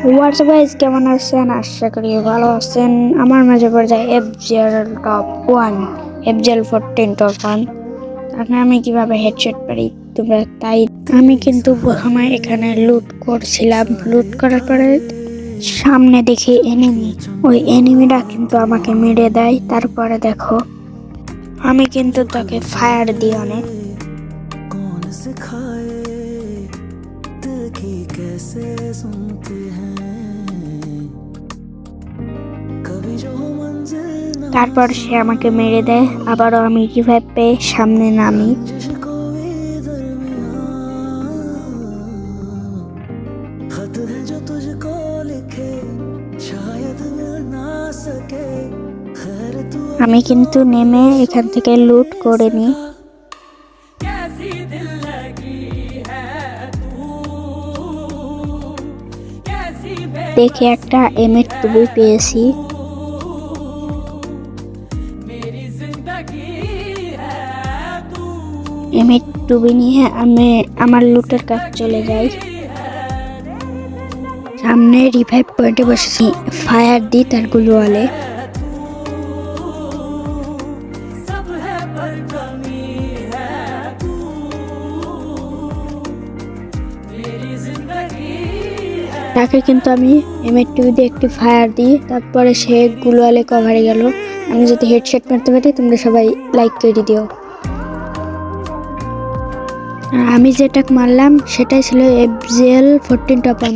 WhatsApp guys, কেমন আছেন? আশা করি ভালো আছেন। আমার মাঝে পর্যায়ে এফজেল টপ 1, এফজেল 14 টপ 1। তাহলে আমি কিভাবে হেডশট পারি তোমরা তাই। আমি কিন্তু প্রথমে এখানে লুট করছিলাম, লুট করার পরে সামনে দেখি এনিমি, ওই এনিমিটা কিন্তু আমাকে মেরে দেয়। তারপরে দেখো আমি কিন্তু তাকে ফায়ার দিই অনেক। তারপর সে আমাকে মেরে দেয়, আবারও আমি রিভাইভ পেয়ে সামনে নামি। আমি কিন্তু নেমে এখান থেকে লুট করে নিই। দেখে একটা M82 পেয়েছি। M82 নিয়ে আমি আমার লুটের কাজ চলে যাই। সামনে রিভাইভ পয়েন্টে বসেছি, ফায়ার দিই তার গুলোয়ালে। তাকে কিন্তু আমি M82 দিয়ে একটি ফায়ার দিই, তারপরে সে গুলোয়ালে কভারে গেল। আমি যদি হেডশট মারতে পারি তোমরা সবাই লাইক করে দিও। আমি যেটা মারলাম সেটাই ছিল এফজেল 14 টপ 1।